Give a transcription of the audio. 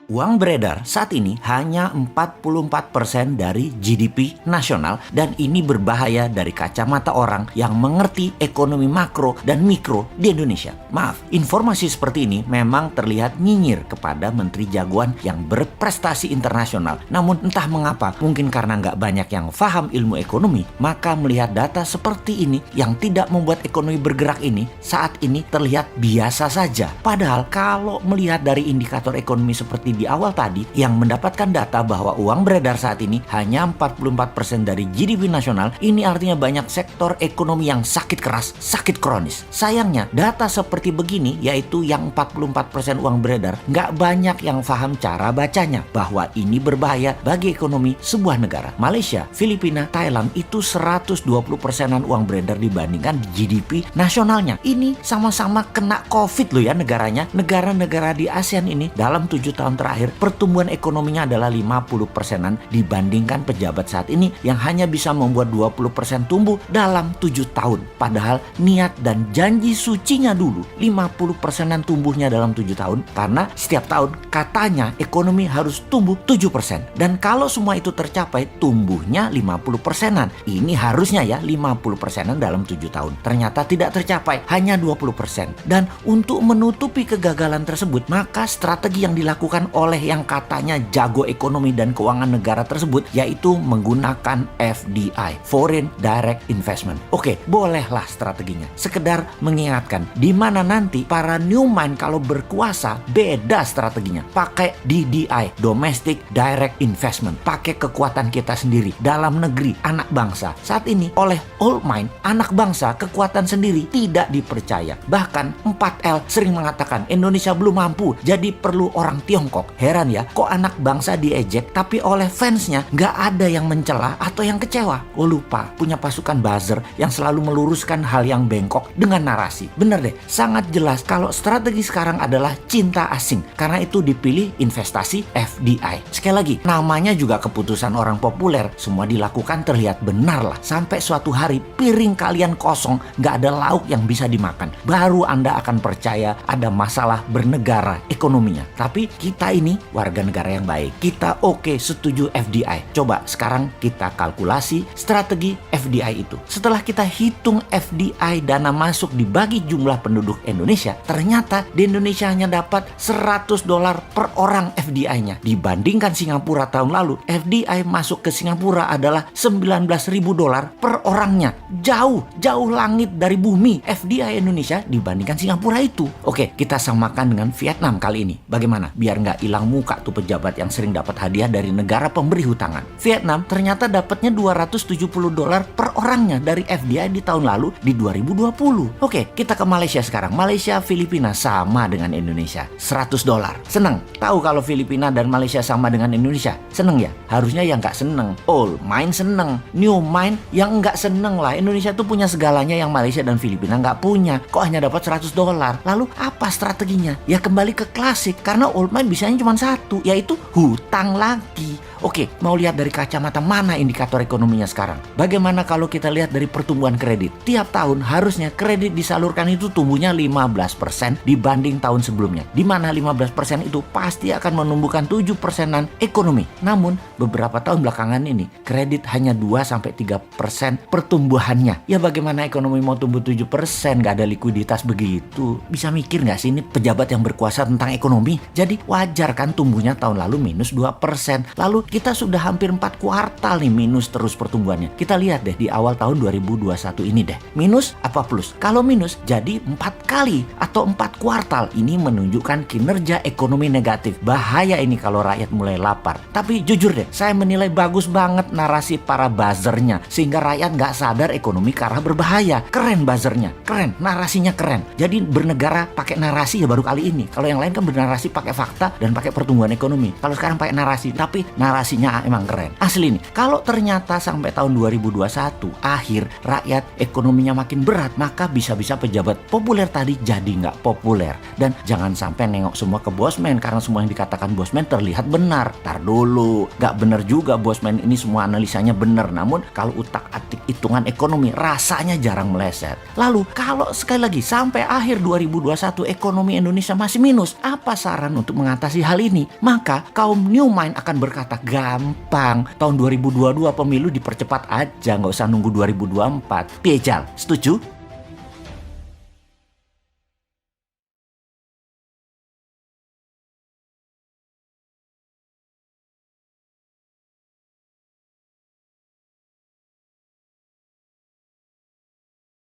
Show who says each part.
Speaker 1: Uang beredar saat ini hanya 44% dari GDP nasional dan ini berbahaya dari kacamata orang yang mengerti ekonomi makro dan mikro di Indonesia. Maaf, informasi seperti ini memang terlihat nyinyir kepada menteri jagoan yang berprestasi internasional. Namun entah mengapa, mungkin karena nggak banyak yang paham ilmu ekonomi, maka melihat data seperti ini yang tidak membuat ekonomi bergerak ini saat ini terlihat biasa saja. Padahal kalau melihat dari indikator ekonomi seperti di awal tadi yang mendapatkan data bahwa uang beredar saat ini hanya 44% dari GDP nasional, ini artinya banyak sektor ekonomi yang sakit keras, sakit kronis. Sayangnya data seperti begini, yaitu yang 44% uang beredar, nggak banyak yang paham cara bacanya bahwa ini berbahaya bagi ekonomi sebuah negara. Malaysia, Filipina, Thailand itu 120%-an uang beredar dibandingkan GDP nasionalnya. Ini sama-sama kena COVID loh ya negaranya. Negara-negara di ASEAN ini dalam 7 tahun terakhir pertumbuhan ekonominya adalah 50%-an dibandingkan pejabat saat ini yang hanya bisa membuat 20% tumbuh dalam 7 tahun. Padahal niat dan janji sucinya dulu 50%-an tumbuhnya dalam 7 tahun karena setiap tahun katanya ekonomi harus tumbuh 7%. Dan kalau semua itu tercapai tumbuhnya 50%-an. Ini harusnya ya 50%-an dalam 7 tahun. Ternyata tidak tercapai, hanya 20%. Dan untuk menutupi kegagalan tersebut, maka strategi yang dilakukan oleh yang katanya jago ekonomi dan keuangan negara tersebut yaitu menggunakan FDI, Foreign Direct Investment. Oke, bolehlah strateginya. Sekedar mengingatkan di mana nanti para new mind kalau berkuasa beda strateginya. Pakai DDI, Domestic Direct Investment. Pakai kekuatan kita sendiri dalam negeri, anak bangsa. Saat ini oleh old mind, anak bangsa kekuatan sendiri tidak dipercaya. Bahkan 4L sering mengatakan Indonesia belum mampu, jadi perlu orang Tiongkok. Heran ya, kok anak bangsa diejek tapi oleh fansnya nggak ada yang mencela atau yang kecewa. Oh lupa, punya pasukan buzzer yang selalu meluruskan hal yang bengkok dengan narasi. Bener deh, sangat jelas kalau strategi sekarang adalah cinta asing. Karena itu dipilih investasi FDI. Sekali lagi, namanya juga keputusan orang populer. Semua dilakukan terlihat benar lah. Sampai suatu hari piring kalian kosong, nggak ada lauk yang bisa dimakan. Baru Anda akan percaya ada masalah bernegara ekonominya. Tapi kita ini warga negara yang baik. Kita setuju FDI. Coba sekarang kita kalkulasi strategi FDI itu. Setelah kita hitung FDI dana masuk dibagi jumlah penduduk Indonesia, ternyata di Indonesia hanya dapat $100 per orang FDI-nya. Dibandingkan Singapura tahun lalu, FDI masuk ke Singapura adalah $19.000 per orangnya. Jauh langit dari bumi FDI Indonesia dibandingkan Singapura itu. Oke, kita samakan dengan Vietnam kali ini. Bagaimana? Biar nggak hilang muka tuh pejabat yang sering dapat hadiah dari negara pemberi hutangan. Vietnam ternyata dapatnya $270 per orangnya dari FDI di tahun lalu di 2020. Oke, kita ke Malaysia sekarang. Malaysia, Filipina sama dengan Indonesia. $100. Seneng? Tahu kalau Filipina dan Malaysia sama dengan Indonesia? Seneng ya? Harusnya yang nggak seneng. Old mind seneng. New mind yang nggak seneng lah. Indonesia tuh punya segalanya yang Malaysia dan Filipina nggak punya. Kok hanya dapat $100? Lalu apa strateginya? Ya kembali ke klasik. Karena old mind bisanya cuma satu, yaitu hutang lagi. Oke, mau lihat dari kacamata mana indikator ekonominya sekarang? Bagaimana kalau kita lihat dari pertumbuhan kredit? Tiap tahun harusnya kredit disalurkan itu tumbuhnya 15% dibanding tahun sebelumnya. Di mana 15% itu pasti akan menumbuhkan 7%-an ekonomi. Namun, beberapa tahun belakangan ini kredit hanya 2-3% pertumbuhannya. Ya bagaimana ekonomi mau tumbuh 7%? Gak ada likuiditas begitu. Bisa mikir gak sih ini pejabat yang berkuasa tentang ekonomi? Jadi wajar kan tumbuhnya tahun lalu minus 2%. Lalu kita sudah hampir 4 kuartal nih minus terus pertumbuhannya. Kita lihat deh di awal tahun 2021 ini deh. Minus apa plus? Kalau minus jadi 4 kali atau 4 kuartal. Ini menunjukkan kinerja ekonomi negatif. Bahaya ini kalau rakyat mulai lapar. Tapi jujur deh, saya menilai bagus banget narasi para buzzernya. Sehingga rakyat nggak sadar ekonomi ke arah berbahaya. Keren buzzernya, keren. Narasinya keren. Jadi bernegara pakai narasi ya baru kali ini. Kalau yang lain kan bernarasi pakai fakta dan pakai pertumbuhan ekonomi. Kalau sekarang pakai narasi, tapi narasi narasinya emang keren. Asli nih, kalau ternyata sampai tahun 2021 akhir rakyat ekonominya makin berat, maka bisa-bisa pejabat populer tadi jadi nggak populer. Dan jangan sampai nengok semua ke Bosman karena semua yang dikatakan Bosman terlihat benar. Tar dulu, nggak benar juga Bosman ini semua analisanya benar. Namun kalau utak-atik hitungan ekonomi rasanya jarang meleset. Lalu kalau sekali lagi sampai akhir 2021 ekonomi Indonesia masih minus, apa saran untuk mengatasi hal ini? Maka kaum New Mind akan berkata gampang, tahun 2022 pemilu dipercepat aja, nggak usah nunggu 2024. Piejal, setuju?